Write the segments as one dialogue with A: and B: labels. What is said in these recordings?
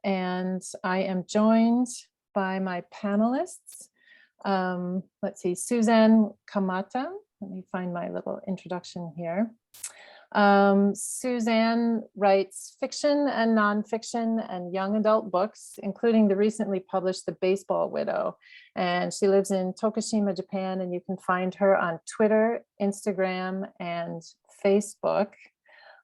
A: and I am joined by my panelists. Let's see, Suzanne Kamata. Let me find my little introduction here. Suzanne writes fiction and nonfiction and young adult books, including the recently published The Baseball Widow. And she lives in Tokushima, Japan, and you can find her on Twitter, Instagram, and Facebook.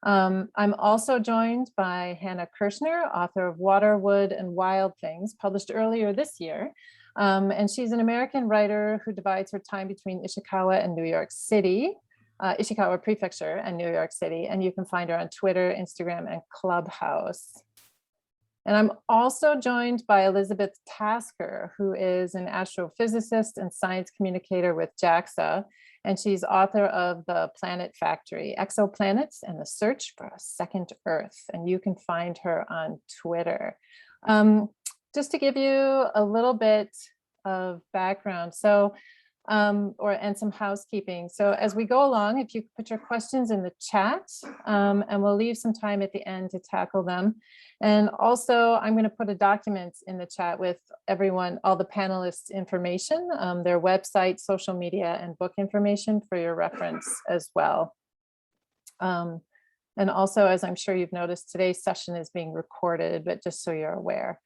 A: I'm also joined by Hannah Kirshner, author of Water, Wood, and Wild Things, published earlier this year. And she's an American writer who divides her time between Ishikawa and New York City. Ishikawa Prefecture and New York City, and you can find her on Twitter, Instagram, and Clubhouse. And I'm also joined by Elizabeth Tasker, who is an astrophysicist and science communicator with JAXA, and she's author of The Planet Factory, Exoplanets and the Search for a Second Earth, and you can find her on Twitter. Just to give you a little bit of background, and some housekeeping. So as we go along, if you put your questions in the chat, and we'll leave some time at the end to tackle them. And also I'm going to put a document in the chat with everyone, all the panelists' information, their website, social media, and book information for your reference as well. And also, as I'm sure you've noticed, today's session is being recorded, but just so you're aware.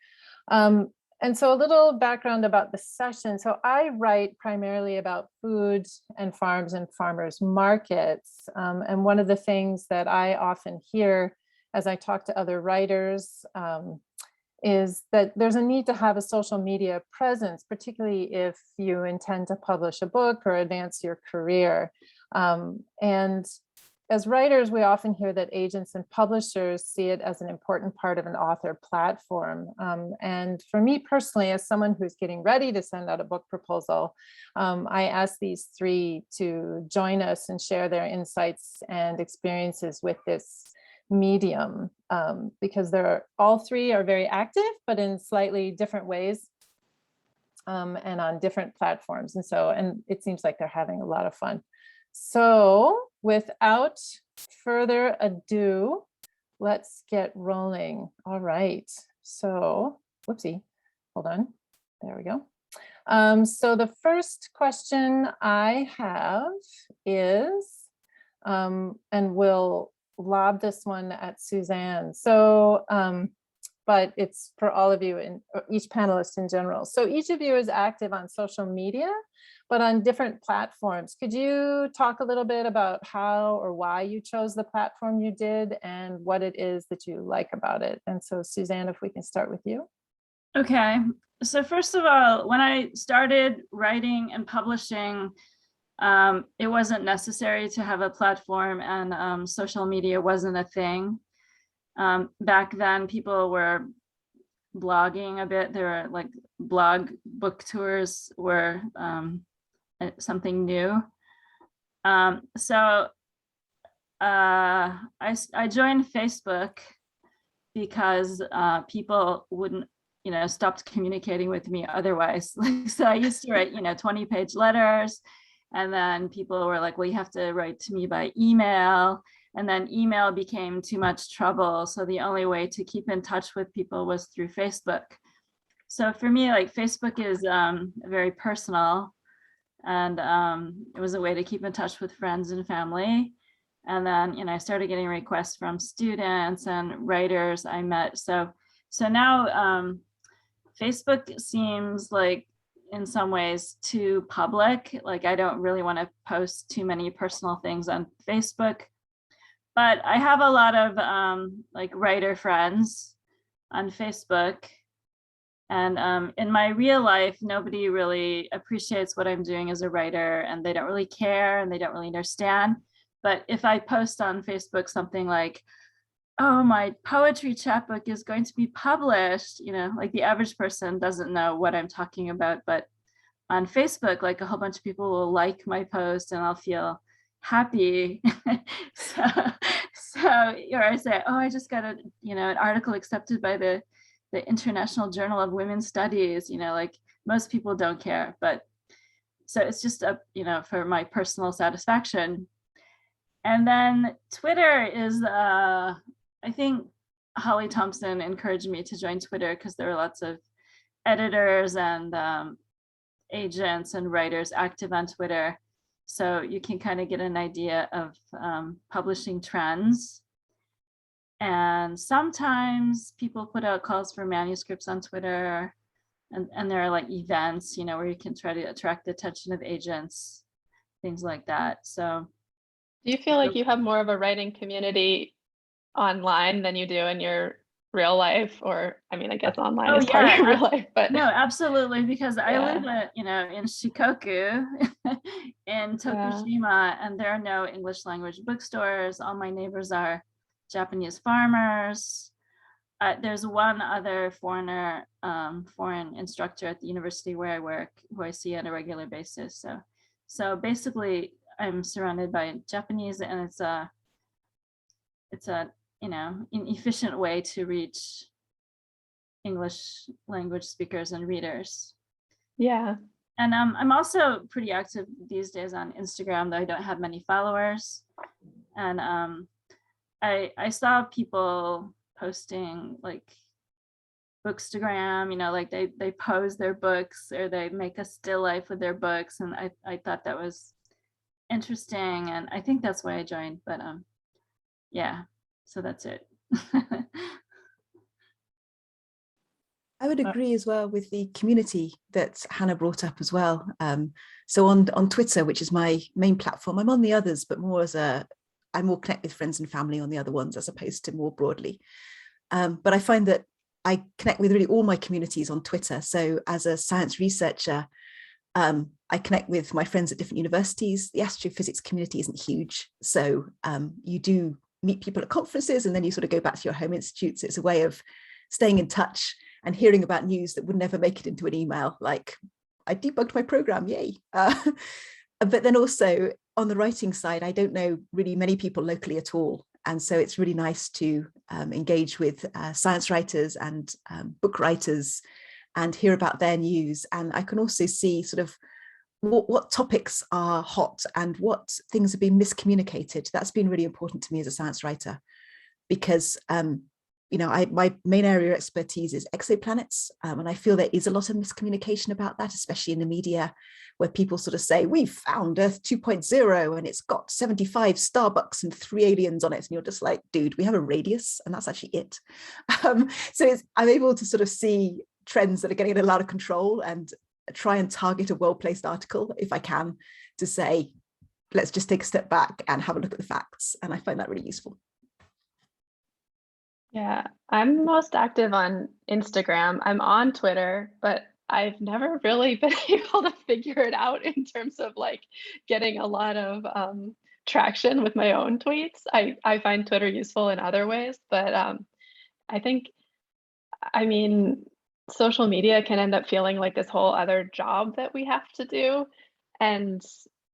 A: And so a little background about the session. So I write primarily about food and farms and farmers markets. And one of the things that I often hear as I talk to other writers is that there's a need to have a social media presence, particularly if you intend to publish a book or advance your career. And as writers, we often hear that agents and publishers see it as an important part of an author platform. And for me personally, as someone who's getting ready to send out a book proposal, I ask these three to join us and share their insights and experiences with this medium, because all three are very active, but in slightly different ways, and on different platforms. And it seems like they're having a lot of fun. So without further ado, let's get rolling. All right. So, whoopsie, hold on. There we go. So the first question I have is, and we'll lob this one at Suzanne. So, but it's for all of you and each panelist in general. So each of you is active on social media, but on different platforms. Could you talk a little bit about how or why you chose the platform you did and what it is that you like about it? And so Suzanne, if we can start with you.
B: Okay, so first of all, when I started writing and publishing, it wasn't necessary to have a platform, and social media wasn't a thing. Back then, people were blogging a bit. There were like blog book tours were something new. So I joined Facebook because people wouldn't, stopped communicating with me otherwise. So I used to write, 20-page letters, and then people were like, well, you have to write to me by email. And then email became too much trouble. So the only way to keep in touch with people was through Facebook. So for me, like Facebook is very personal, and it was a way to keep in touch with friends and family. And then, I started getting requests from students and writers I met. So now Facebook seems like in some ways too public. Like I don't really want to post too many personal things on Facebook. But I have a lot of like writer friends on Facebook. And in my real life, nobody really appreciates what I'm doing as a writer, and they don't really care and they don't really understand. But if I post on Facebook something like, oh, my poetry chapbook is going to be published, like the average person doesn't know what I'm talking about. But on Facebook, like a whole bunch of people will like my post and I'll feel happy. Or I say, oh, I just got an article accepted by the International Journal of Women's Studies, like most people don't care, but so it's just for my personal satisfaction. And then Twitter is, I think Holly Thompson encouraged me to join Twitter because there are lots of editors and agents and writers active on Twitter. So you can kind of get an idea of publishing trends. And sometimes people put out calls for manuscripts on Twitter, and there are like events, you know, where you can try to attract the attention of agents, things like that. So
C: do you feel like you have more of a writing community online than you do in your real life? Or, I mean, I guess online is part of your real life, but
B: no, absolutely, because I live you know, in Shikoku in Tokushima, and there are no English language bookstores. All my neighbors are Japanese farmers. There's one other foreign instructor at the university where I work, who I see on a regular basis. So basically, I'm surrounded by Japanese, and it's a you know, an efficient way to reach English language speakers and readers.
C: Yeah.
B: And I'm also pretty active these days on Instagram, though I don't have many followers. And I saw people posting like Bookstagram, you know, like they pose their books or they make a still life with their books, and I thought that was interesting, and I think that's why I joined. But yeah, so that's it.
D: I would agree as well with the community that Hannah brought up as well. So on Twitter, which is my main platform, I'm on the others, but more as I more connect with friends and family on the other ones as opposed to more broadly. But I find that I connect with really all my communities on Twitter. So as a science researcher, I connect with my friends at different universities. The astrophysics community isn't huge. So you do meet people at conferences, and then you sort of go back to your home institutes. It's a way of staying in touch and hearing about news that would never make it into an email, like I debugged my program, yay. But then also on the writing side, I don't know really many people locally at all. And so it's really nice to engage with science writers and book writers and hear about their news. And I can also see sort of what topics are hot and what things have been miscommunicated. That's been really important to me as a science writer, because you know, my main area of expertise is exoplanets, and I feel there is a lot of miscommunication about that, especially in the media, where people sort of say, we've found Earth 2.0 and it's got 75 Starbucks and 3 aliens on it. And you're just like, dude, we have a radius and that's actually it. So I'm able to sort of see trends that are getting a lot of control and try and target a well-placed article if I can, to say, let's just take a step back and have a look at the facts. And I find that really useful.
C: Yeah, I'm most active on Instagram. I'm on Twitter, but I've never really been able to figure it out in terms of like getting a lot of traction with my own tweets. I find Twitter useful in other ways, but I think, I mean, social media can end up feeling like this whole other job that we have to do. And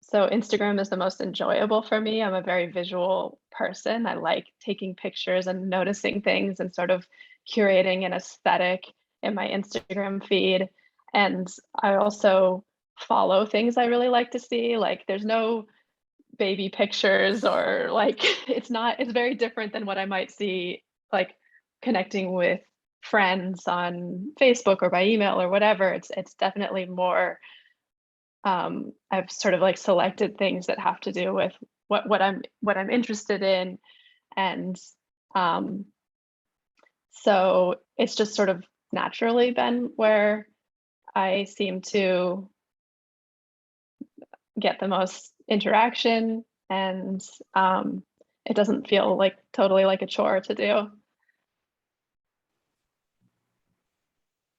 C: so Instagram is the most enjoyable for me. I'm a very visual person. I like taking pictures and noticing things and sort of curating an aesthetic in my Instagram feed. And I also follow things I really like to see. Like there's no baby pictures, or like it's very different than what I might see like connecting with friends on Facebook or by email or whatever. It's definitely more I've sort of like selected things that have to do with what I'm interested in, and so it's just sort of naturally been where I seem to get the most interaction, and it doesn't feel like totally like a chore to do.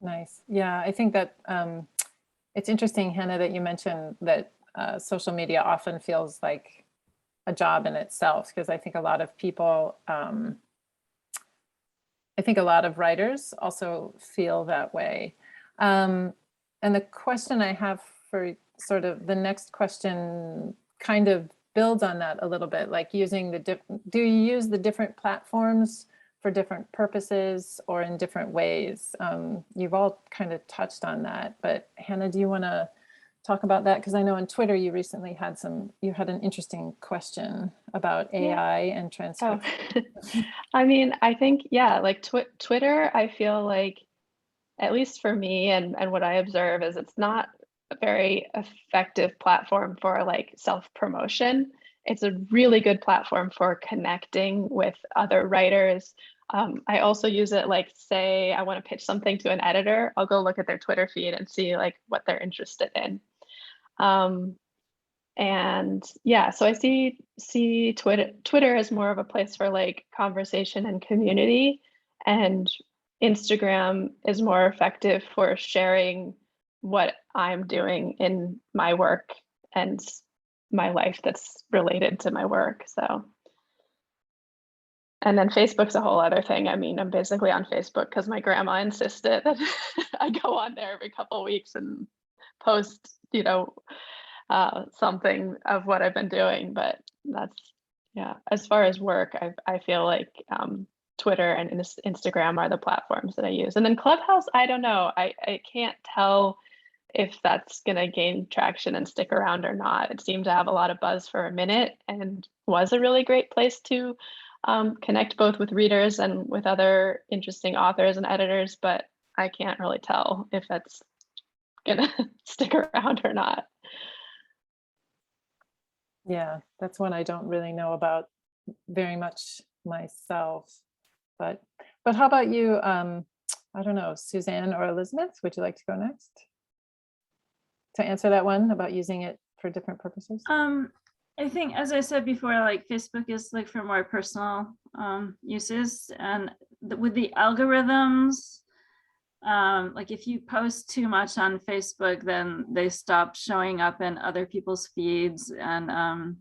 A: Nice. Yeah, I think that it's interesting, Hannah, that you mentioned that social media often feels like a job in itself, because I think a lot of people, I think a lot of writers also feel that way. And the question I have for sort of the next question kind of builds on that a little bit, like using do you use the different platforms for different purposes or in different ways? You've all kind of touched on that, but Hannah, do you want to talk about that? Because I know on Twitter you recently had an interesting question about AI and transcription.
C: Oh. I mean, I think, yeah, like Twitter, I feel like, at least for me and what I observe, is it's not a very effective platform for like self-promotion. It's a really good platform for connecting with other writers. I also use it, like, say I want to pitch something to an editor, I'll go look at their Twitter feed and see like what they're interested in. And yeah, so I see Twitter as more of a place for like conversation and community, and Instagram is more effective for sharing what I'm doing in my work and my life that's related to my work. So, and then Facebook's a whole other thing. I mean, I'm basically on Facebook because my grandma insisted that I go on there every couple of weeks and post, something of what I've been doing. But that's, yeah, as far as work, I feel like Twitter and Instagram are the platforms that I use. And then Clubhouse, I don't know. I can't tell if that's going to gain traction and stick around or not. It seemed to have a lot of buzz for a minute and was a really great place to connect both with readers and with other interesting authors and editors, but I can't really tell if that's gonna stick around or not.
A: Yeah, that's one I don't really know about very much myself. But how about you? I don't know, Suzanne or Elizabeth, would you like to go next to answer that one about using it for different purposes?
B: I think, as I said before, like Facebook is like for more personal uses, and with the algorithms, like if you post too much on Facebook, then they stop showing up in other people's feeds. And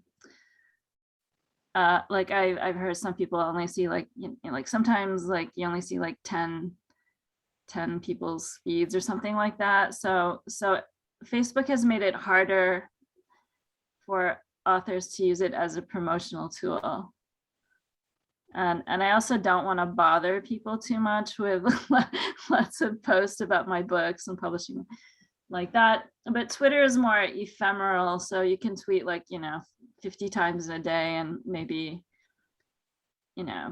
B: like I've heard some people only see like, like sometimes like you only see like 10 people's feeds or something like that. So Facebook has made it harder for authors to use it as a promotional tool. And I also don't want to bother people too much with lots of posts about my books and publishing like that. But Twitter is more ephemeral, so you can tweet like 50 times in a day, and maybe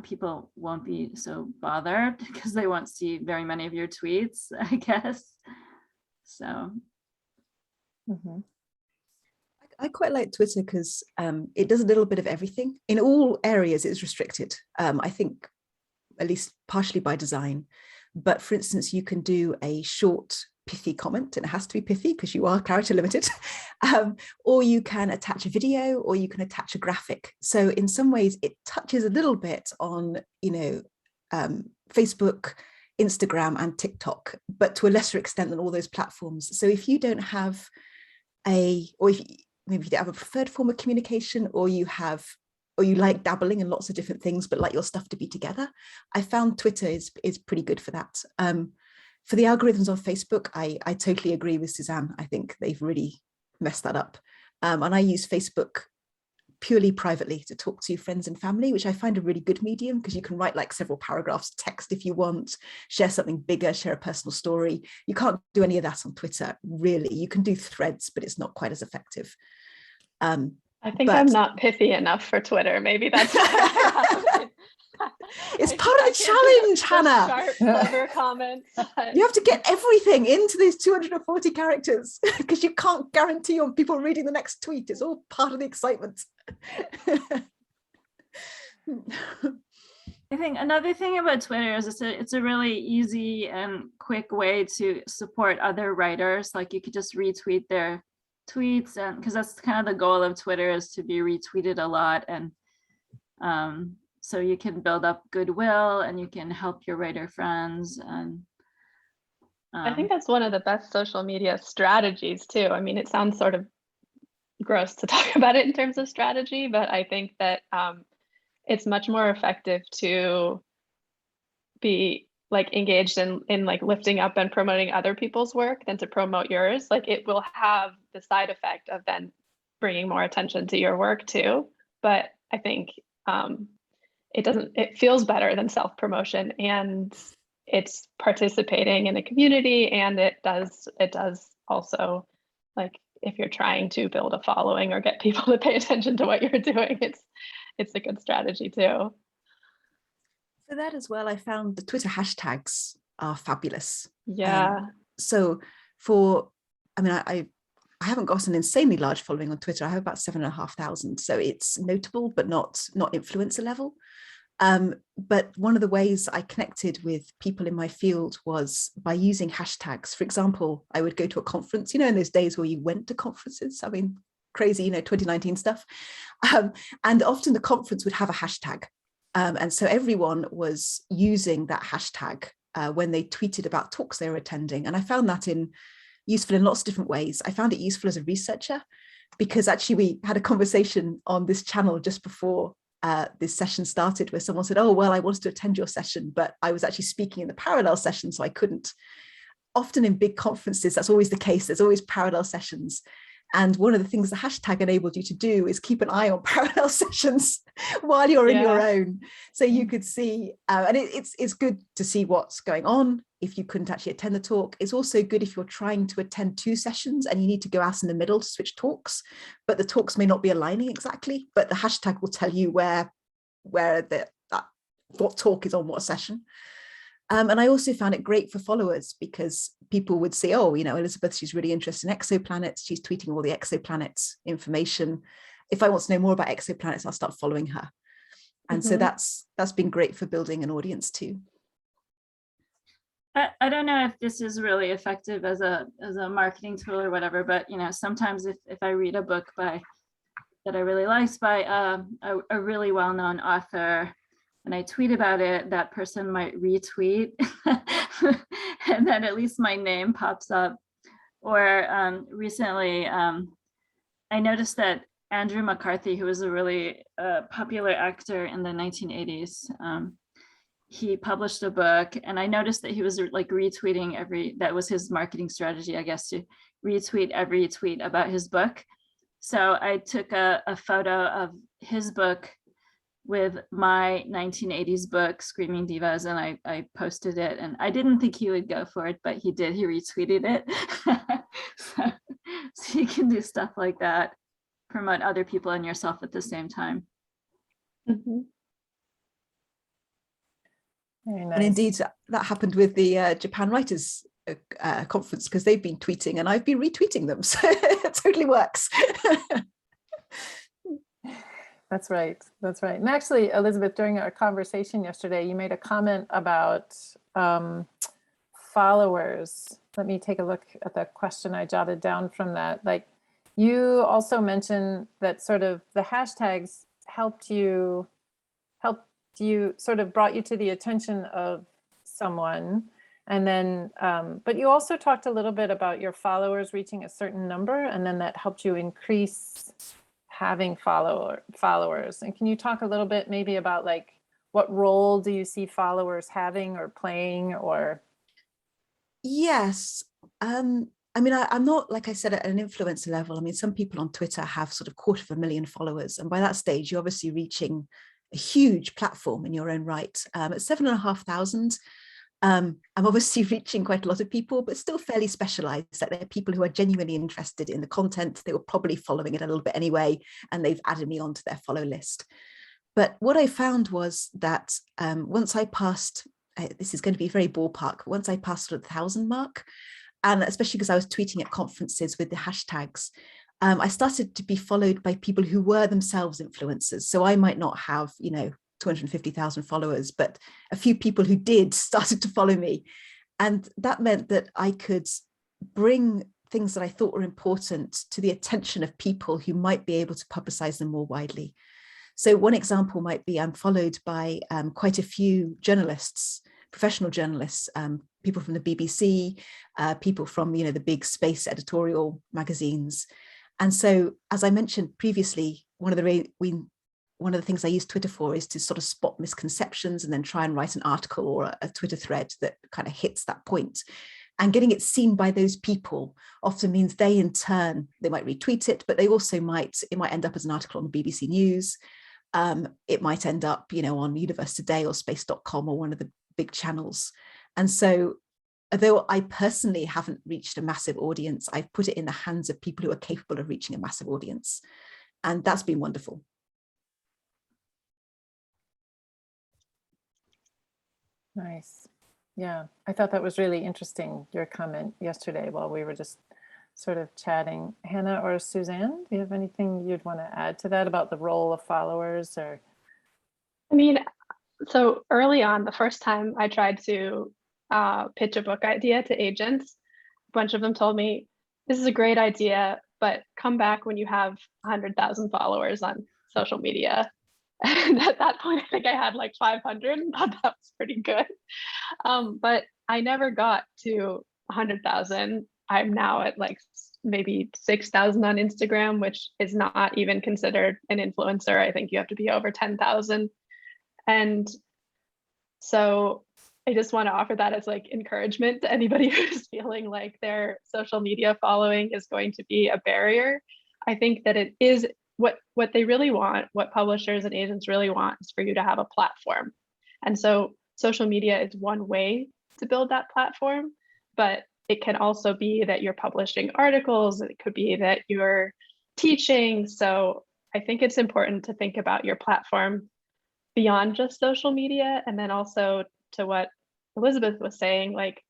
B: people won't be so bothered because they won't see very many of your tweets, I guess. So.
A: Mm-hmm.
D: I quite like Twitter because it does a little bit of everything. In all areas, it's restricted, I think, at least partially by design. But for instance, you can do a short, pithy comment, and it has to be pithy because you are character limited, or you can attach a video, or you can attach a graphic. So in some ways, it touches a little bit on, Facebook, Instagram, and TikTok, but to a lesser extent than all those platforms. So if you don't have maybe you don't have a preferred form of communication, or you like dabbling in lots of different things, but like your stuff to be together, I found Twitter is pretty good for that. For the algorithms on Facebook, I totally agree with Suzanne. I think they've really messed that up. And I use Facebook purely privately to talk to friends and family, which I find a really good medium because you can write like several paragraphs text if you want, share something bigger, share a personal story. You can't do any of that on Twitter, really. You can do threads, but it's not quite as effective.
C: I think I'm not pithy enough for Twitter. Maybe that's
D: it's part of the challenge, Hannah.
C: Sharp, clever comments.
D: You have to get everything into these 240 characters because you can't guarantee on people reading the next tweet. It's all part of the excitement.
B: I think another thing about Twitter is it's a really easy and quick way to support other writers. Like you could just retweet their tweets, and because that's kind of the goal of Twitter, is to be retweeted a lot. And so you can build up goodwill and you can help your writer friends. And
C: I think that's one of the best social media strategies too. I mean, it sounds sort of gross to talk about it in terms of strategy, but I think that it's much more effective to be like engaged in like lifting up and promoting other people's work than to promote yours. Like it will have the side effect of then bringing more attention to your work too. But I think it feels better than self-promotion, and it's participating in a community, and it does also like if you're trying to build a following or get people to pay attention to what you're doing, it's a good strategy too.
D: For that as well, I found the Twitter hashtags are fabulous.
C: Yeah.
D: So I haven't got an insanely large following on Twitter. I have about 7,500. So it's notable, but not influencer level. But one of the ways I connected with people in my field was by using hashtags. For example, I would go to a conference, in those days where you went to conferences, crazy, 2019 stuff. And often the conference would have a hashtag. And so everyone was using that hashtag when they tweeted about talks they were attending. And I found that useful in lots of different ways. I found it useful as a researcher because actually we had a conversation on this channel just before this session started where someone said, oh, well, I wanted to attend your session, but I was actually speaking in the parallel session, so I couldn't. Often in big conferences, that's always the case. There's always parallel sessions. And one of the things the hashtag enabled you to do is keep an eye on parallel sessions while you're in your own. So you could see, and it's good to see what's going on if you couldn't actually attend the talk. It's also good if you're trying to attend 2 sessions and you need to go out in the middle to switch talks, but the talks may not be aligning exactly, but the hashtag will tell you what talk is on what session. And I also found it great for followers because people would say, oh, Elizabeth, she's really interested in exoplanets. She's tweeting all the exoplanets information. If I want to know more about exoplanets, I'll start following her. And so that's been great for building an audience too.
B: I don't know if this is really effective as a marketing tool or whatever, but sometimes if I read a book that I really like by a really well-known author, and I tweet about it, that person might retweet and then at least my name pops up. Or recently, I noticed that Andrew McCarthy, who was a really popular actor in the 1980s, he published a book, and I noticed that he was like retweeting that was his marketing strategy, I guess, to retweet every tweet about his book. So I took a photo of his book with my 1980s book, Screaming Divas, and I posted it, and I didn't think he would go for it, but he did. He retweeted it. so you can do stuff like that, promote other people and yourself at the same time.
C: Mm-hmm.
A: Very nice.
D: And indeed, that happened with the Japan Writers Conference, because they've been tweeting and I've been retweeting them. So it totally works.
A: That's right. That's right. And actually, Elizabeth, during our conversation yesterday, you made a comment about followers. Let me take a look at the question I jotted down from that. Like, you also mentioned that sort of the hashtags helped you sort of brought you to the attention of someone. And then, but you also talked a little bit about your followers reaching a certain number, and then that helped you increase having followers. And can you talk a little bit maybe about like what role do you see followers having or playing or?
D: Yes. I'm not, like I said, at an influencer level. I mean, some people on Twitter have sort of 250,000 followers. And by that stage, you're obviously reaching a huge platform in your own right. At 7,500, I'm obviously reaching quite a lot of people, but still fairly specialized. Like, they're people who are genuinely interested in the content. They were probably following it a little bit anyway, and they've added me onto their follow list. But what I found was that once I passed, this is going to be very ballpark, once I passed the 1,000 mark, and especially because I was tweeting at conferences with the hashtags, I started to be followed by people who were themselves influencers. So I might not have, 250,000 followers, but a few people who did started to follow me. And that meant that I could bring things that I thought were important to the attention of people who might be able to publicize them more widely. So one example might be I'm followed by quite a few journalists, professional journalists, people from the BBC, people from, the big space editorial magazines. And so, as I mentioned previously, one of the things I use Twitter for is to sort of spot misconceptions and then try and write an article or a Twitter thread that kind of hits that point. And getting it seen by those people often means they in turn, they might retweet it, but they also it might end up as an article on the BBC News. It might end up, on Universe Today or space.com or one of the big channels. And so although I personally haven't reached a massive audience, I've put it in the hands of people who are capable of reaching a massive audience. And that's been wonderful.
A: Nice. Yeah, I thought that was really interesting, your comment yesterday while we were just sort of chatting. Hannah or Suzanne, do you have anything you'd want to add to that about the role of followers? Or
C: I mean, so early on, the first time I tried to pitch a book idea to agents, a bunch of them told me, this is a great idea, but come back when you have 100,000 followers on social media. And at that point, I think I had like 500 and thought that was pretty good. But I never got to 100,000. I'm now at like maybe 6,000 on Instagram, which is not even considered an influencer. I think you have to be over 10,000. And so I just want to offer that as like encouragement to anybody who's feeling like their social media following is going to be a barrier. I think that it is what they really want, what publishers and agents really want is for you to have a platform. And so social media is one way to build that platform, but it can also be that you're publishing articles, it could be that you're teaching. So I think it's important to think about your platform beyond just social media. And then also to what Elizabeth was saying, like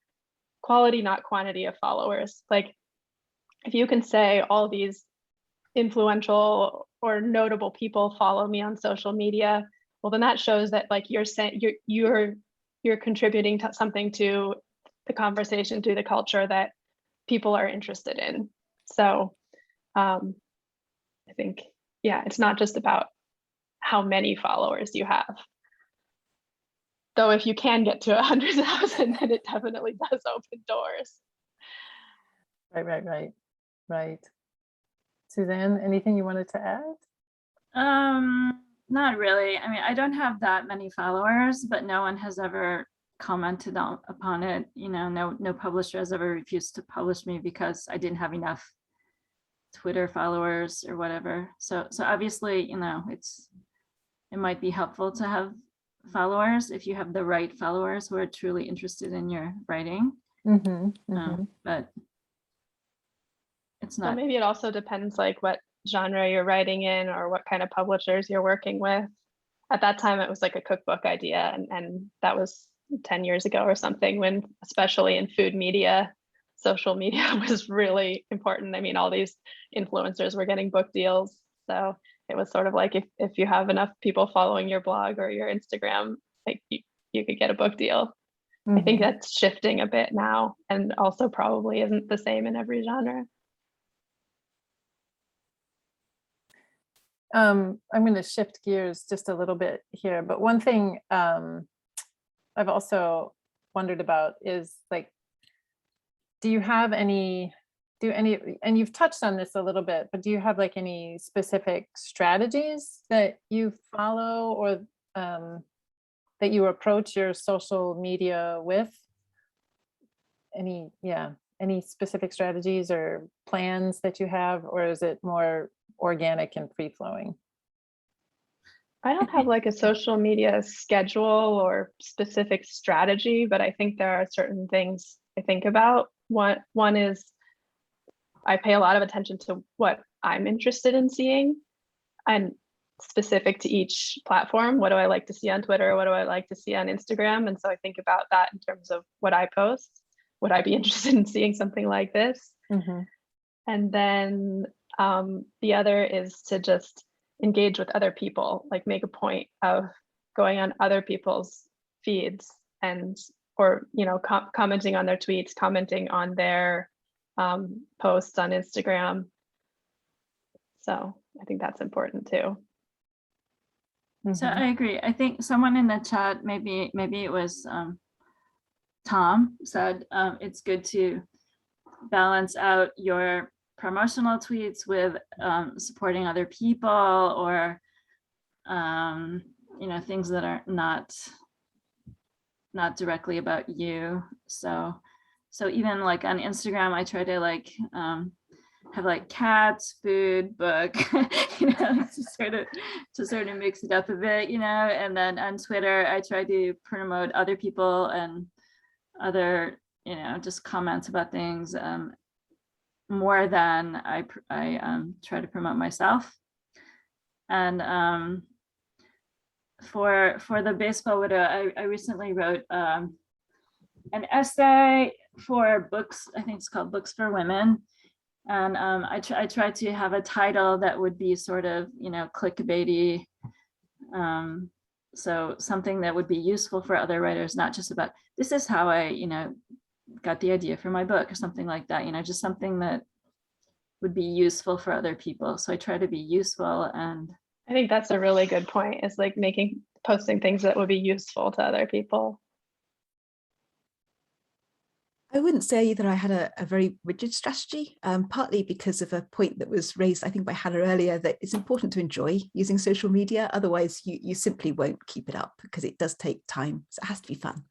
C: quality, not quantity of followers. Like if you can say all these influential or notable people follow me on social media, well, then that shows that like you're saying you're contributing to something to the conversation, to the culture that people are interested in. So I think, yeah, it's not just about how many followers you have. Though if you can get to 100,000, then it definitely does open doors.
A: Right. Suzanne, anything you wanted to add?
B: Not really. I mean, I don't have that many followers, but no one has ever commented upon it. You know, no publisher has ever refused to publish me because I didn't have enough Twitter followers or whatever. So obviously, you know, it might be helpful to have followers if you have the right followers who are truly interested in your writing. But it's not.
C: So maybe it also depends like what genre you're writing in or what kind of publishers you're working with. At that time, it was like a cookbook idea, and that was 10 years ago or something, when especially in food media, social media was really important. I mean, all these influencers were getting book deals. So it was sort of like if you have enough people following your blog or your Instagram, like you could get a book deal. I think that's shifting a bit now, and also probably isn't the same in every genre.
A: I'm going to shift gears just a little bit here, but one thing I've also wondered about is like, do you have any, and you've touched on this a little bit, but do you have like any specific strategies that you follow or that you approach your social media with? Any specific strategies or plans that you have, or is it more organic and free-flowing?
C: I don't have like a social media schedule or specific strategy, but I think there are certain things I think about. One is I pay a lot of attention to what I'm interested in seeing and specific to each platform. What do I like to see on Twitter? What do I like to see on Instagram? And so I think about that in terms of what I post. Would I be interested in seeing something like this? And then the other is to just engage with other people, like make a point of going on other people's feeds and, or, you know, commenting on their tweets, commenting on their posts on Instagram. So I think that's important too.
B: So I agree. I think someone in the chat, maybe it was Tom, said it's good to balance out your promotional tweets with supporting other people, or you know, things that are not directly about you. So even like on Instagram, I try to like have like cats, food, book, you know, to sort of mix it up a bit, you know. And then on Twitter, I try to promote other people and other just comments about things more than I try to promote myself. And for the baseball widow, I recently wrote an essay for books. I think it's called Books for Women. And I tried to have a title that would be sort of, clickbaity. So something that would be useful for other writers, not just about, this is how I, got the idea for my book or something like that, just something that would be useful for other people. So I try to be useful. And
C: I think that's a really good point, is like posting things that would be useful to other people.
D: I wouldn't say that I had a very rigid strategy, partly because of a point that was raised, I think, by Hannah earlier, that it's important to enjoy using social media. Otherwise, you simply won't keep it up because it does take time. So it has to be fun.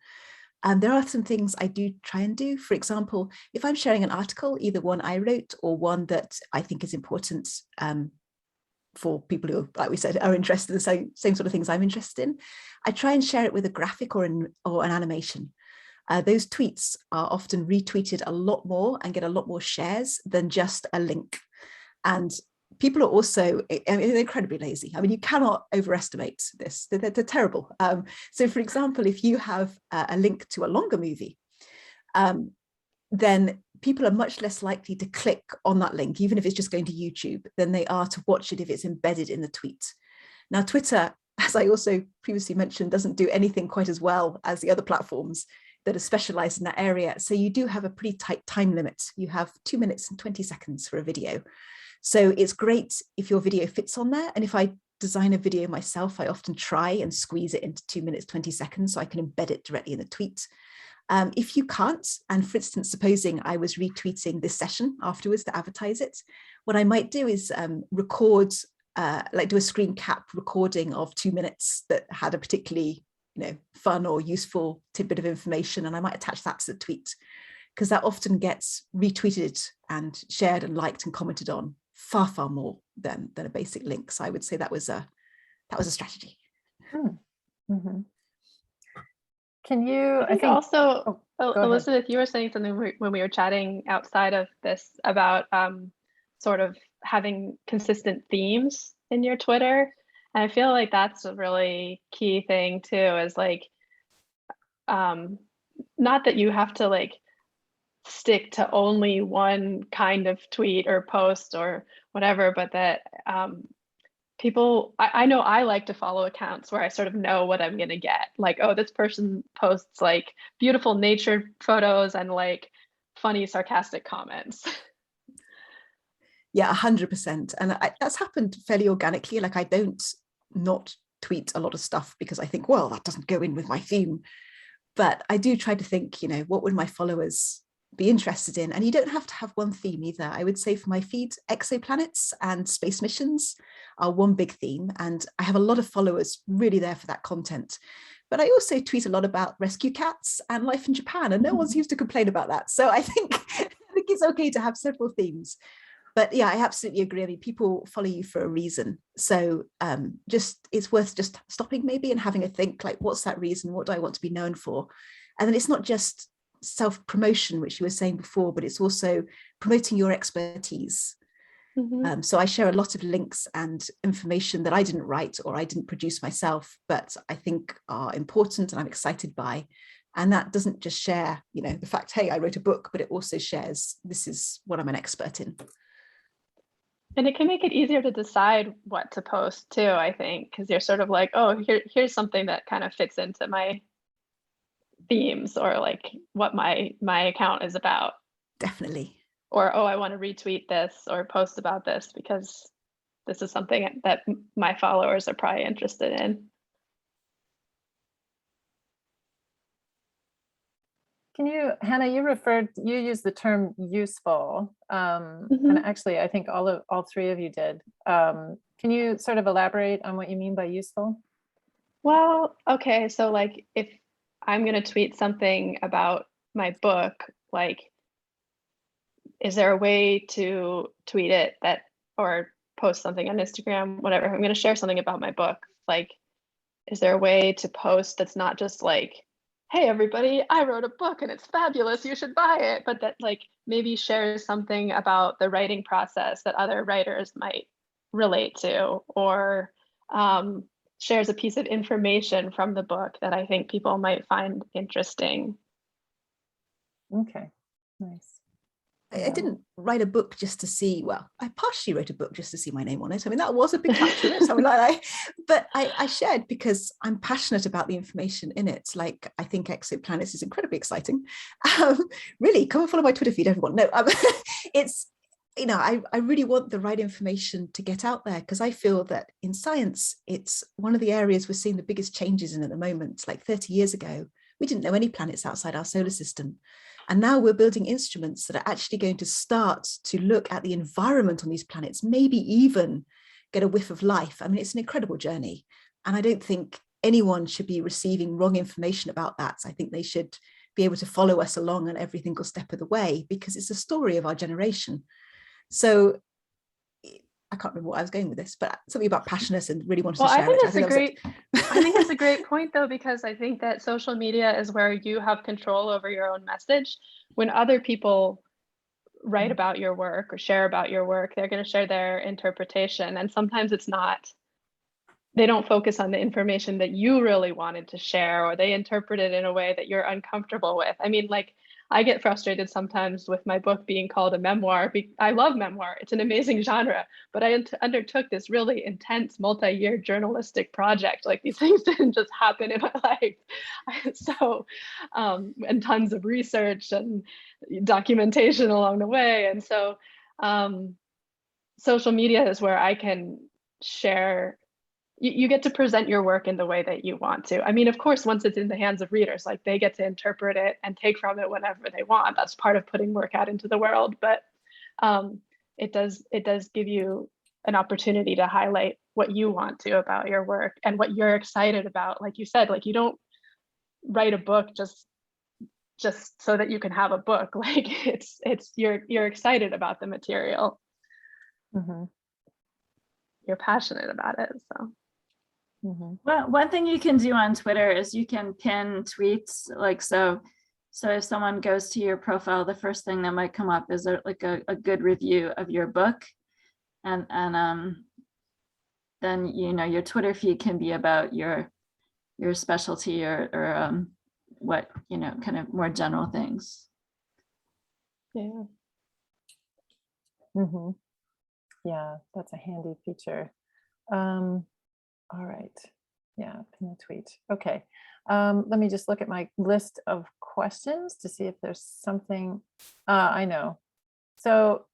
D: And there are some things I do try and do. For example, if I'm sharing an article, either one I wrote or one that I think is important for people who, like we said, are interested in the same sort of things I'm interested in, I try and share it with a graphic or an animation. Those tweets are often retweeted a lot more and get a lot more shares than just a link. And people are also, they're incredibly lazy. I mean, you cannot overestimate this. They're terrible. So for example, if you have a link to a longer movie, then people are much less likely to click on that link, even if it's just going to YouTube, than they are to watch it if it's embedded in the tweet. Now, Twitter, as I also previously mentioned, doesn't do anything quite as well as the other platforms that are specialized in that area. So you do have a pretty tight time limit. You have 2 minutes and 20 seconds for a video. So it's great if your video fits on there. And if I design a video myself, I often try and squeeze it into 2 minutes, 20 seconds so I can embed it directly in the tweet. If you can't, and for instance, supposing I was retweeting this session afterwards to advertise it, what I might do is record, do a screen cap recording of 2 minutes that had a particularly fun or useful tidbit of information, and I might attach that to the tweet, because that often gets retweeted and shared and liked and commented on far, far more than a basic link. So I would say that was a strategy.
A: Mm-hmm. Can you,
C: I think also, Elizabeth,
A: ahead.
C: You were saying something when we were chatting outside of this about sort of having consistent themes in your Twitter. And I feel like that's a really key thing too, is like, not that you have to like stick to only one kind of tweet or post or whatever, but that people, I know I like to follow accounts where I sort of know what I'm going to get. Like, oh, this person posts like beautiful nature photos and like funny, sarcastic comments.
D: Yeah, 100%. And that's happened fairly organically. Like I don't not tweet a lot of stuff because I think, well, that doesn't go in with my theme. But I do try to think, what would my followers be interested in? And you don't have to have one theme either. I would say for my feed, exoplanets and space missions are one big theme. And I have a lot of followers really there for that content. But I also tweet a lot about rescue cats and life in Japan, and no one seems to complain about that. So I think it's okay to have several themes. But yeah, I absolutely agree. I mean, people follow you for a reason. So it's worth just stopping maybe and having a think, like, what's that reason? What do I want to be known for? And then it's not just self-promotion, which you were saying before, but it's also promoting your expertise. Mm-hmm. So I share a lot of links and information that I didn't write or I didn't produce myself, but I think are important and I'm excited by. And that doesn't just share, the fact, hey, I wrote a book, but it also shares, this is what I'm an expert in.
C: And it can make it easier to decide what to post too, I think, because you're sort of like, oh, here's something that kind of fits into my themes or like what my account is about.
D: Definitely.
C: Or, oh, I want to retweet this or post about this because this is something that my followers are probably interested in.
A: Can you, Hannah, you used the term useful,
C: Mm-hmm.
A: and actually I think all three of you did. Can you sort of elaborate on what you mean by useful?
C: Well, okay, so like if I'm going to tweet something about my book, like, is there a way to tweet it or post something on Instagram, whatever, if I'm going to share something about my book, like, is there a way to post that's not just like hey everybody, I wrote a book and it's fabulous, you should buy it, but that like maybe shares something about the writing process that other writers might relate to, or shares a piece of information from the book that I think people might find interesting.
A: Okay, nice.
D: I
A: Yeah.
D: didn't write a book just to see, well, I partially wrote a book just to see my name on it. I mean, that was a big factor in it. So but I shared because I'm passionate about the information in it. Like, I think exoplanets is incredibly exciting. Really, come and follow my Twitter feed, everyone. No, it's, you know, I really want the right information to get out there, because I feel that in science, it's one of the areas we're seeing the biggest changes in at the moment. Like 30 years ago, we didn't know any planets outside our solar system. And now we're building instruments that are actually going to start to look at the environment on these planets, maybe even get a whiff of life. I mean, it's an incredible journey. And I don't think anyone should be receiving wrong information about that. I think they should be able to follow us along on every single step of the way, because it's a story of our generation. So I can't remember what I was going with this, but something about passionate and really wanted to share it.
C: I think that's a great point, though, because I think that social media is where you have control over your own message. When other people write about your work or share about your work, they're going to share their interpretation. And sometimes it's not, they don't focus on the information that you really wanted to share, or they interpret it in a way that you're uncomfortable with. I mean, like, I get frustrated sometimes with my book being called a memoir. I love memoir. It's an amazing genre, but I undertook this really intense multi-year journalistic project. Like, these things didn't just happen in my life. So, and tons of research and documentation along the way. And so social media is where I can share. You get to present your work in the way that you want to. I mean, of course, once it's in the hands of readers, like, they get to interpret it and take from it whatever they want. That's part of putting work out into the world. But it does give you an opportunity to highlight what you want to about your work and what you're excited about. Like you said, like, you don't write a book just so that you can have a book. Like, you're excited about the material.
A: Mm-hmm.
C: You're passionate about it, so.
A: Mm-hmm.
B: Well, one thing you can do on Twitter is you can pin tweets, like, so if someone goes to your profile, the first thing that might come up is a good review of your book, and then, you know, your Twitter feed can be about your specialty or what, you know, kind of more general things.
C: Yeah.
A: Mm-hmm. Yeah, that's a handy feature. All right. Yeah, pin a tweet. Okay. Let me just look at my list of questions to see if there's something. I know. So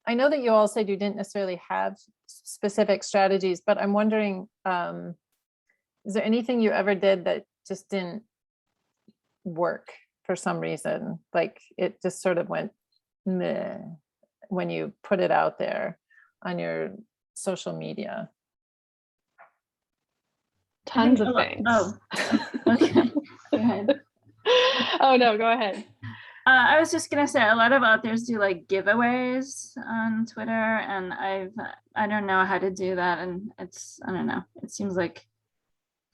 A: I know that you all said you didn't necessarily have specific strategies, but I'm wondering, is there anything you ever did that just didn't work for some reason? Like, it just sort of went meh when you put it out there on your social media?
C: Tons of things.
B: Oh, okay. Go ahead.
C: Oh no, go ahead.
B: I was just gonna say, a lot of authors do like giveaways on Twitter, and I don't know how to do that, and I don't know. It seems like,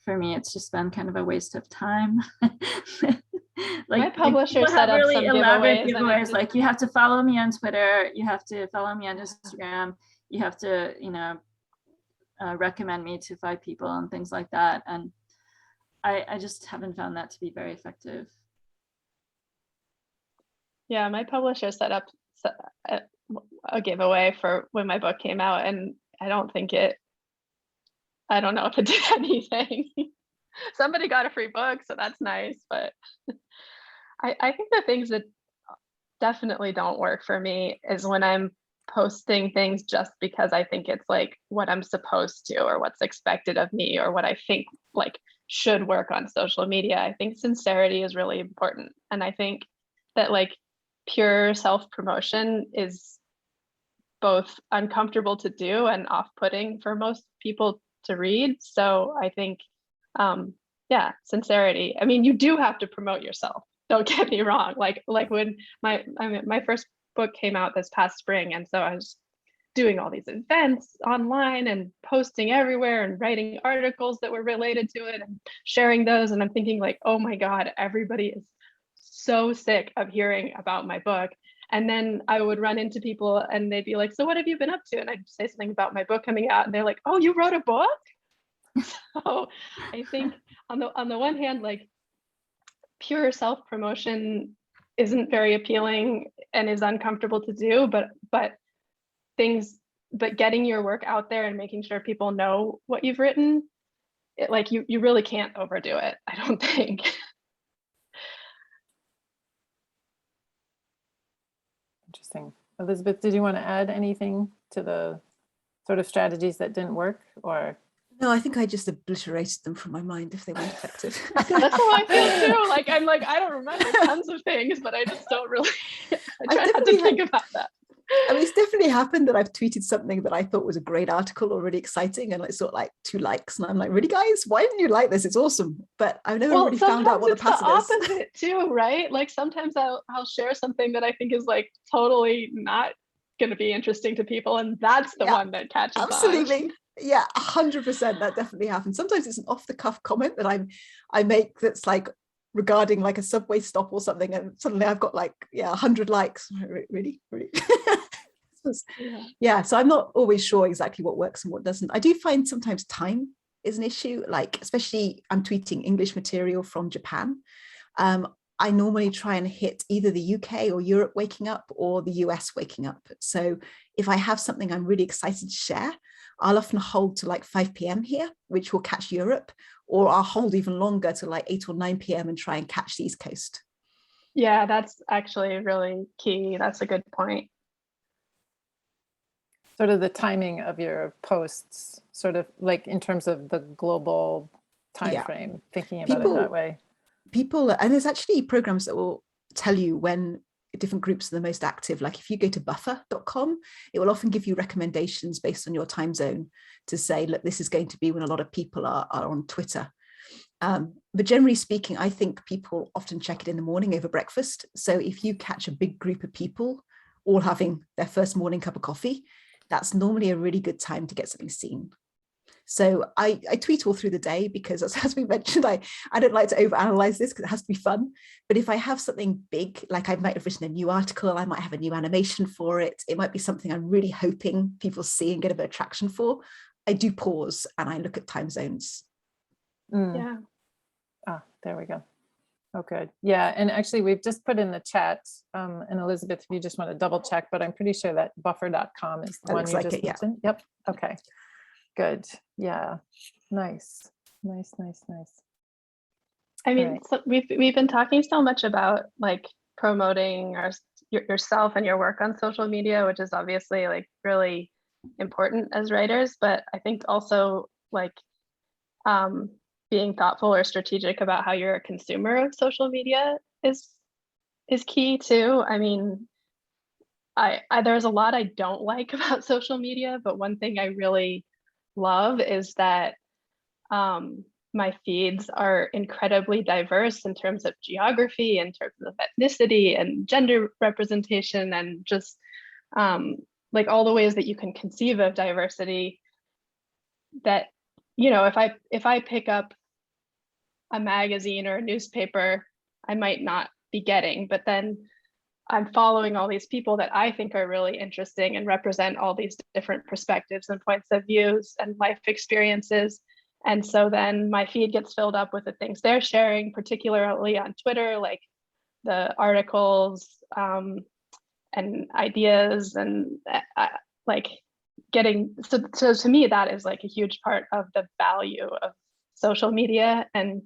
B: for me, it's just been kind of a waste of time.
C: My publisher set up
B: really
C: some
B: elaborate
C: giveaways.
B: Like, you have to follow me on Twitter, you have to follow me on Instagram, you have to, you know, recommend me to 5 people and things like that. And I just haven't found that to be very effective.
C: Yeah, my publisher set up a giveaway for when my book came out, and I don't know if it did anything. Somebody got a free book, so that's nice. But I think the things that definitely don't work for me is when I'm posting things just because I think it's like what I'm supposed to, or what's expected of me, or what I think like should work on social media. I think sincerity is really important. And I think that like pure self-promotion is both uncomfortable to do and off-putting for most people to read. So I think, yeah, sincerity. I mean, you do have to promote yourself. Don't get me wrong. Like when my first book came out this past spring, and so I was doing all these events online and posting everywhere and writing articles that were related to it and sharing those. And I'm thinking like, oh my God, everybody is so sick of hearing about my book. And then I would run into people and they'd be like, so what have you been up to? And I'd say something about my book coming out and they're like, oh, you wrote a book? So I think on the one hand, like pure self-promotion isn't very appealing and is uncomfortable to do, but getting your work out there and making sure people know what you've written, like you really can't overdo it, I don't think.
A: Interesting. Elizabeth, did you want to add anything to the sort of strategies that didn't work, or?
D: No, I think I just obliterated them from my mind if they weren't effective.
C: That's how I feel too. Like I'm like, I don't remember tons of things, but I just don't really, I try not to think about that.
D: I mean, it's definitely happened that I've tweeted something that I thought was a great article or really exciting, and like sort of like 2 likes, and I'm like, really, guys, why didn't you like this? It's awesome. But I've never really found out what the pattern is.
C: Sometimes it's the opposite too, right? Like sometimes I'll share something that I think is like totally not going to be interesting to people, and that's the one that catches on.
D: Absolutely. Yeah, 100%. That definitely happens. Sometimes it's an off-the-cuff comment that I make that's like regarding like a subway stop or something, and suddenly I've got like 100 likes. Really. Yeah, so I'm not always sure exactly what works and what doesn't. I do find sometimes time is an issue, like especially I'm tweeting English material from Japan. I normally try and hit either the UK or Europe waking up or the US waking up. So if I have something I'm really excited to share, I'll often hold to like 5 p.m. here, which will catch Europe, or I'll hold even longer to like 8 or 9 p.m. and try and catch the East Coast.
C: Yeah, that's actually really key. That's a good point.
A: Sort of the timing of your posts, sort of like in terms of the global time frame, thinking about it that way. People,
D: and there's actually programs that will tell you when different groups are the most active. Like if you go to Buffercom, it will often give you recommendations based on your time zone to say, look, this is going to be when a lot of people are on Twitter. But generally speaking, I think people often check it in the morning over breakfast. So if you catch a big group of people all having their first morning cup of coffee, that's normally a really good time to get something seen. So I tweet all through the day because, as we mentioned, I don't like to overanalyze this because it has to be fun. But if I have something big, like I might have written a new article, I might have a new animation for it, it might be something I'm really hoping people see and get a bit of traction for, I do pause and I look at time zones.
C: Yeah.
A: There we go. Oh, good. Yeah. And actually, we've just put in the chat, and Elizabeth, if you just want to double check, but I'm pretty sure that buffer.com is the one you just mentioned. Yep. Okay. Good. Yeah. Nice.
C: I mean, so we've been talking so much about like promoting yourself and your work on social media, which is obviously like really important as writers, but I think also like being thoughtful or strategic about how you're a consumer of social media is key too. I mean, I there's a lot I don't like about social media, but one thing I really love is that my feeds are incredibly diverse in terms of geography, in terms of ethnicity and gender representation, and just like all the ways that you can conceive of diversity that, you know, if I pick up a magazine or a newspaper, I might not be getting, but then I'm following all these people that I think are really interesting and represent all these different perspectives and points of views and life experiences. And so then my feed gets filled up with the things they're sharing, particularly on Twitter, like the articles and ideas, and like getting, so to me, that is like a huge part of the value of social media. And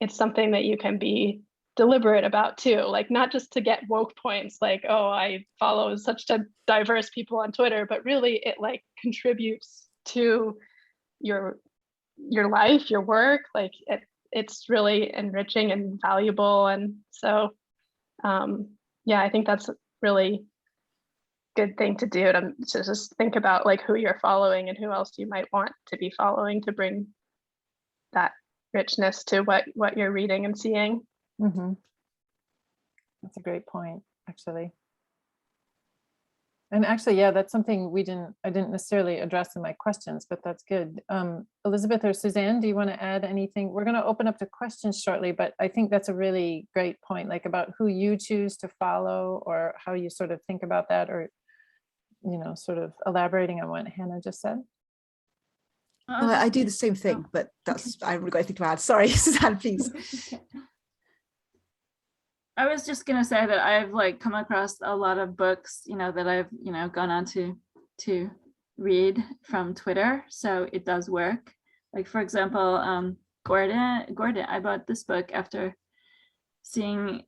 C: it's something that you can be deliberate about too, like not just to get woke points like, oh, I follow such diverse people on Twitter, but really it like contributes to your life, your work, like it's really enriching and valuable. And so yeah, I think that's a really good thing to do, to just think about like who you're following and who else you might want to be following to bring that richness to what you're reading and seeing.
A: Mm-hmm. That's a great point, actually. And actually, yeah, that's something I didn't necessarily address in my questions, but that's good. Elizabeth or Suzanne, do you want to add anything? We're going to open up to questions shortly, but I think that's a really great point, like about who you choose to follow or how you sort of think about that, or, you know, sort of elaborating on what Hannah just said.
D: No, I do the same thing, but that's, I haven't got anything to add. Sorry, Suzanne, please.
B: I was just gonna say that I've like come across a lot of books, you know, that I've, you know, gone on to read from Twitter. So it does work. Like, for example, Gordon, I bought this book after seeing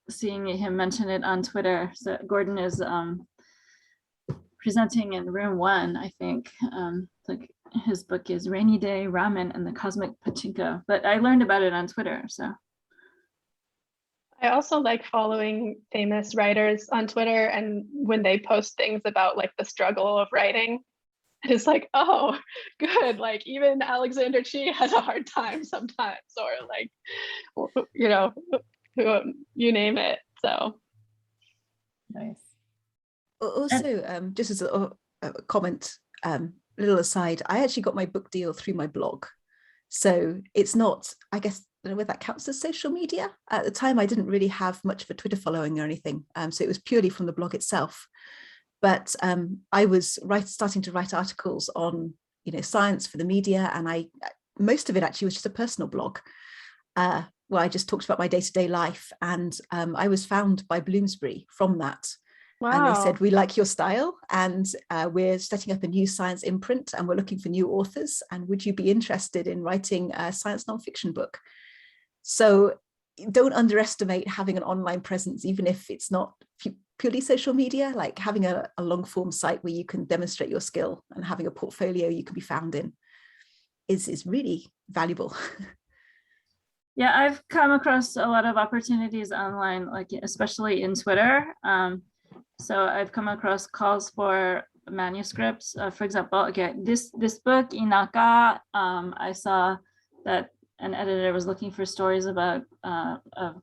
B: him mention it on Twitter. So Gordon is presenting in room 1, I think. Like his book is Rainy Day Ramen and the Cosmic Pachinko, but I learned about it on Twitter. So
C: I also like following famous writers on Twitter, and when they post things about like the struggle of writing, it's like, oh, good. Like even Alexander Chi has a hard time sometimes, or like, you know, you name it. So
A: Nice.
D: Also, just as a comment, little aside, I actually got my book deal through my blog. So it's not, I guess, I don't know whether that counts as social media. At the time, I didn't really have much of a Twitter following or anything. So it was purely from the blog itself. But I was starting to write articles on, you know, science for the media. And most of it actually was just a personal blog where I just talked about my day-to-day life. And I was found by Bloomsbury from that.
C: wow.
D: And they said, we like your style, and we're setting up a new science imprint, and we're looking for new authors. And would you be interested in writing a science nonfiction book? So don't underestimate having an online presence, even if it's not purely social media, like having a long form site where you can demonstrate your skill and having a portfolio you can be found in is really valuable.
B: yeah, I've come across a lot of opportunities online, like especially in Twitter. So I've come across calls for manuscripts. For example, okay, this book, Inaka, I saw that an editor was looking for stories about of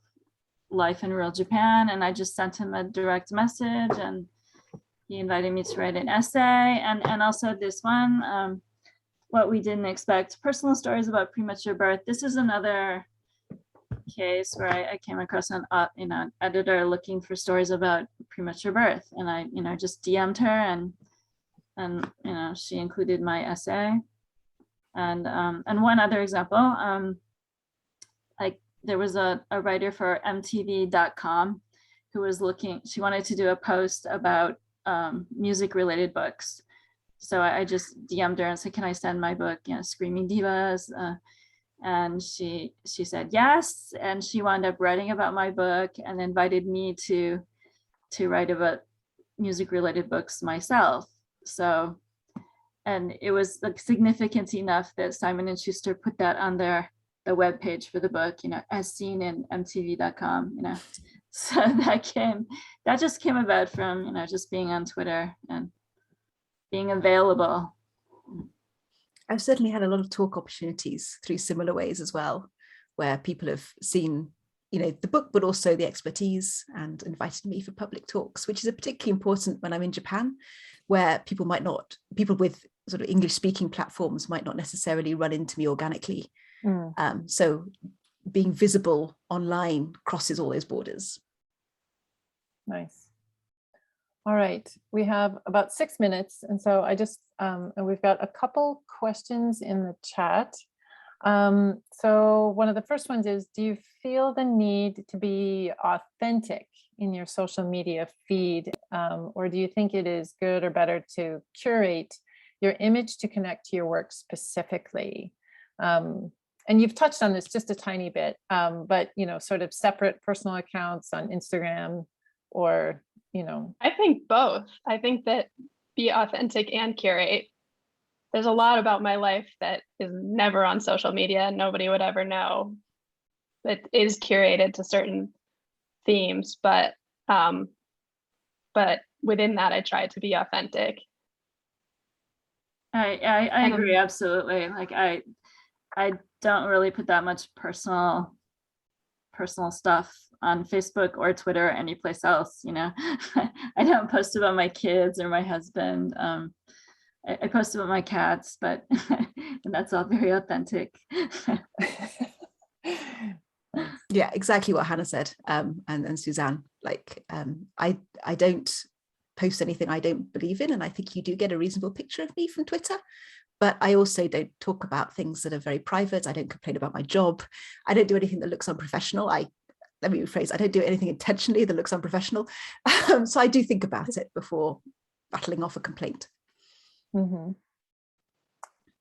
B: life in rural Japan, and I just sent him a direct message, and he invited me to write an essay. And also this one, What We Didn't Expect, personal stories about premature birth. This is another case where I came across an editor looking for stories about premature birth, and I just DM'd her, and she included my essay. And one other example, like there was a writer for MTV.com who was she wanted to do a post about music related books. So I just DM'd her and said, can I send my book, Screaming Divas? And she said yes, and she wound up writing about my book and invited me to write about music related books myself. So, and it was like significant enough that Simon & Schuster put that on the web page for the book, as seen in MTV.com, So that just came about from, just being on Twitter and being available.
D: I've certainly had a lot of talk opportunities through similar ways as well, where people have seen, the book, but also the expertise, and invited me for public talks, which is particularly important when I'm in Japan, where people with sort of English speaking platforms might not necessarily run into me organically. So being visible online crosses all those borders.
A: Nice. All right, we have about 6 minutes. And so and we've got a couple questions in the chat. So one of the first ones is, do you feel the need to be authentic in your social media feed? Or do you think it is good or better to curate your image to connect to your work specifically? And you've touched on this just a tiny bit, but, sort of separate personal accounts on Instagram, or,
C: I think both. I think that be authentic and curate. There's a lot about my life that is never on social media and nobody would ever know. It is curated to certain themes, but within that, I try to be authentic.
B: I agree, absolutely. Like I don't really put that much personal stuff on Facebook or Twitter or any place else, you know. I don't post about my kids or my husband. I post about my cats, but and that's all very authentic.
D: Yeah, exactly what Hannah said, and Suzanne. Like, I don't post anything I don't believe in, and I think you do get a reasonable picture of me from Twitter. But I also don't talk about things that are very private. I don't complain about my job. I don't do anything that looks unprofessional. Let me rephrase, I don't do anything intentionally that looks unprofessional. So I do think about it before battling off a complaint.
A: Mm-hmm.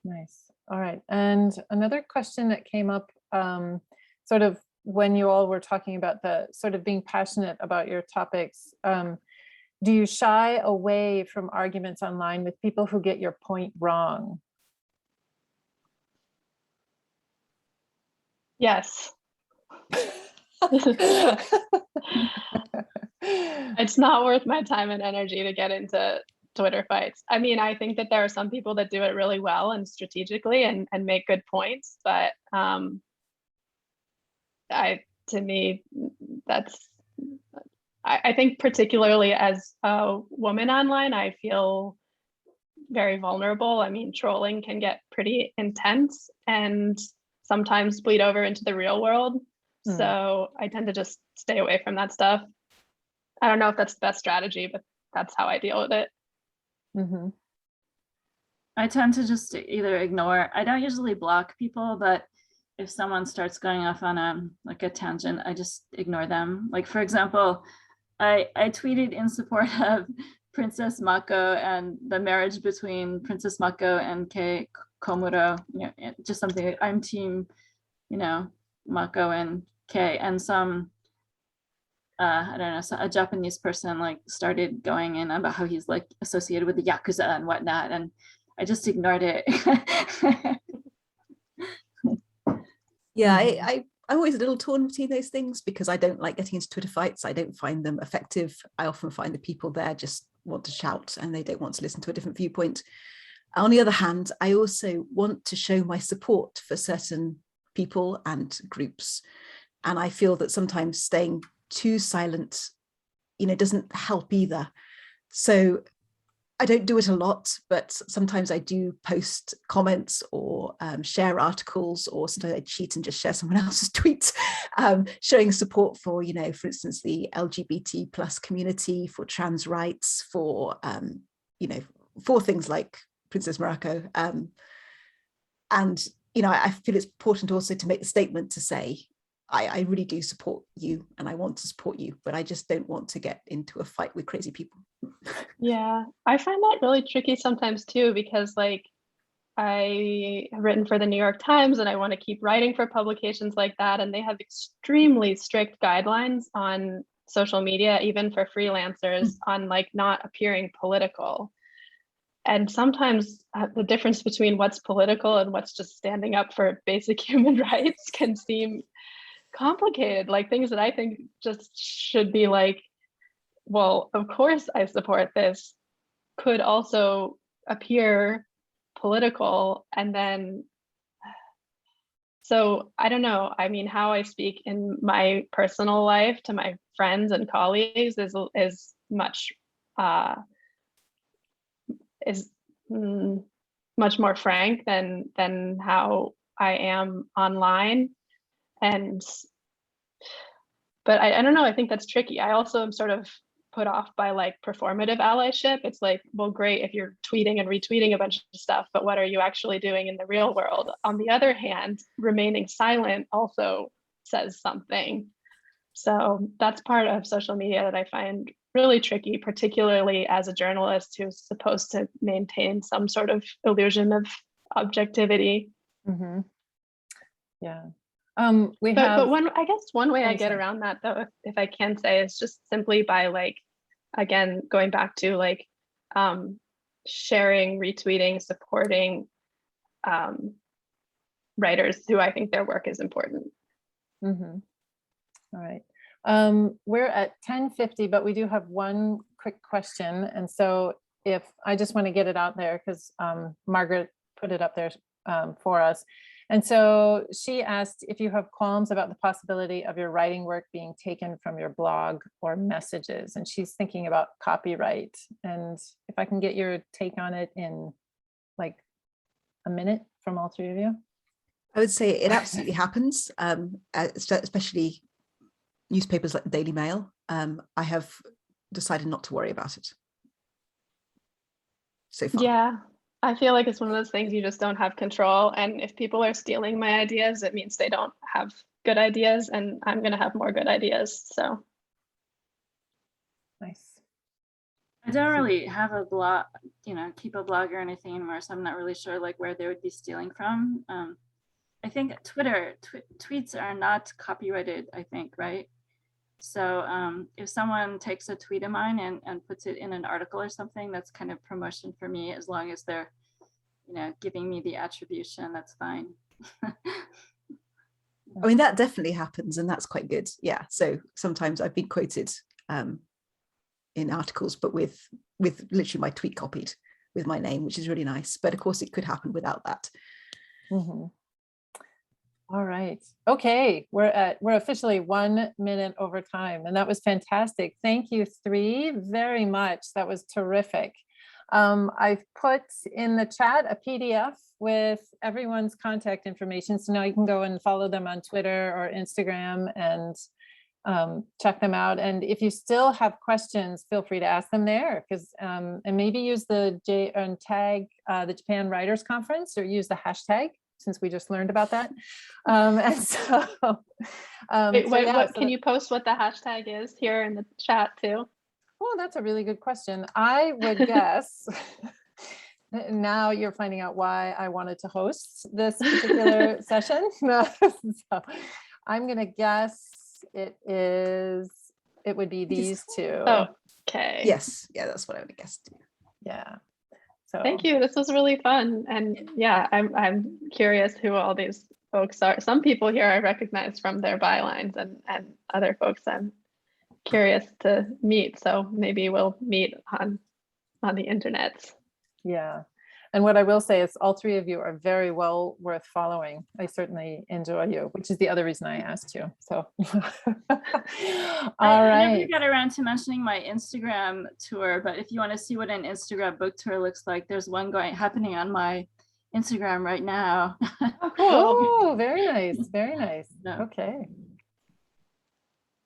A: Nice. All right. And another question that came up sort of when you all were talking about the sort of being passionate about your topics, do you shy away from arguments online with people who get your point wrong?
C: Yes. It's not worth my time and energy to get into Twitter fights. I mean, I think that there are some people that do it really well and strategically and make good points, but to me, that's, I think particularly as a woman online, I feel very vulnerable. I mean, trolling can get pretty intense and sometimes bleed over into the real world. So I tend to just stay away from that stuff. I don't know if that's the best strategy, but that's how I deal with it.
A: Mm-hmm.
B: I tend to just either ignore. I don't usually block people, but if someone starts going off on a tangent, I just ignore them. Like, for example, I tweeted in support of Princess Mako and the marriage between Princess Mako and Kei Komuro. You know, just something like, I'm team, you know, Mako and Kei, and some I don't know, so a Japanese person like started going in about how he's like associated with the Yakuza and whatnot, and I just ignored it.
D: Yeah, I'm always a little torn between those things because I don't like getting into Twitter fights. I don't find them effective. I often find the people there just want to shout and they don't want to listen to a different viewpoint. On the other hand, I also want to show my support for certain people and groups. And I feel that sometimes staying too silent, you know, doesn't help either. So I don't do it a lot, but sometimes I do post comments or share articles, or sometimes I cheat and just share someone else's tweets, showing support for, you know, for instance, the LGBT plus community, for trans rights, for, you know, for things like Princess Morocco. And, you know, I feel it's important also to make the statement to say, I really do support you and I want to support you, but I just don't want to get into a fight with crazy people.
C: Yeah, I find that really tricky sometimes too, because like I have written for the New York Times and I want to keep writing for publications like that. And they have extremely strict guidelines on social media, even for freelancers, on like not appearing political. And sometimes the difference between what's political and what's just standing up for basic human rights can seem complicated. Like things that I think just should be like, well, of course I support this, could also appear political. And then, so I don't know. I mean, how I speak in my personal life to my friends and colleagues is much much more frank than how I am online. But I don't know, I think that's tricky. I also am sort of put off by like performative allyship. It's like, well, great if you're tweeting and retweeting a bunch of stuff, but what are you actually doing in the real world? On the other hand, remaining silent also says something. So that's part of social media that I find really tricky, particularly as a journalist who's supposed to maintain some sort of illusion of objectivity.
A: Mm-hmm. Yeah.
C: But I guess one way I get around that, though, if I can say, is just simply by like, again, going back to like sharing, retweeting, supporting writers who I think their work is important.
A: Mm-hmm. All right. We're at 10:50, but we do have one quick question. And so if I just want to get it out there because Margaret put it up there for us. And so she asked if you have qualms about the possibility of your writing work being taken from your blog or messages. And she's thinking about copyright. And if I can get your take on it in like a minute from all three of you.
D: I would say it absolutely happens, especially newspapers like the Daily Mail. I have decided not to worry about it so far.
C: Yeah, I feel like it's one of those things you just don't have control. And if people are stealing my ideas, it means they don't have good ideas, and I'm going to have more good ideas. So
A: Nice.
B: I don't really have a blog, keep a blog or anything anymore, so I'm not really sure like where they would be stealing from. I think Twitter tweets are not copyrighted, I think, right? So if someone takes a tweet of mine and puts it in an article or something, that's kind of promotion for me, as long as they're, giving me the attribution, that's fine.
D: I mean, that definitely happens, and that's quite good. Yeah. So sometimes I've been quoted in articles, but with literally my tweet copied with my name, which is really nice. But of course, it could happen without that.
A: Mm-hmm. All right. Okay. We're officially 1 minute over time, and that was fantastic. Thank you three very much. That was terrific. I've put in the chat a PDF with everyone's contact information. So now you can go and follow them on Twitter or Instagram and check them out. And if you still have questions, feel free to ask them there, because and maybe use the tag the Japan Writers Conference, or use the hashtag, since we just learned about that. And so,
C: can you post what the hashtag is here in the chat too?
A: Oh, that's a really good question. I would guess, now you're finding out why I wanted to host this particular session. So I'm going to guess it would be these two.
C: Okay.
D: Yes. Yeah, that's what I would have guessed.
A: Yeah. So
C: thank you. This was really fun. And yeah, I'm curious who all these folks are. Some people here I recognize from their bylines, and other folks I'm curious to meet. So maybe we'll meet on the internet.
A: Yeah. And what I will say is all three of you are very well worth following. I certainly enjoy you, which is the other reason I asked you. So,
B: I never got around to mentioning my Instagram tour, but if you want to see what an Instagram book tour looks like, there's one happening on my Instagram right now.
C: Oh, cool.
A: Oh, very nice. Very nice.
B: Yeah.
A: Okay.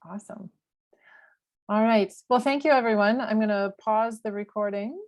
A: Awesome. All right. Well, thank you, everyone. I'm going to pause the recording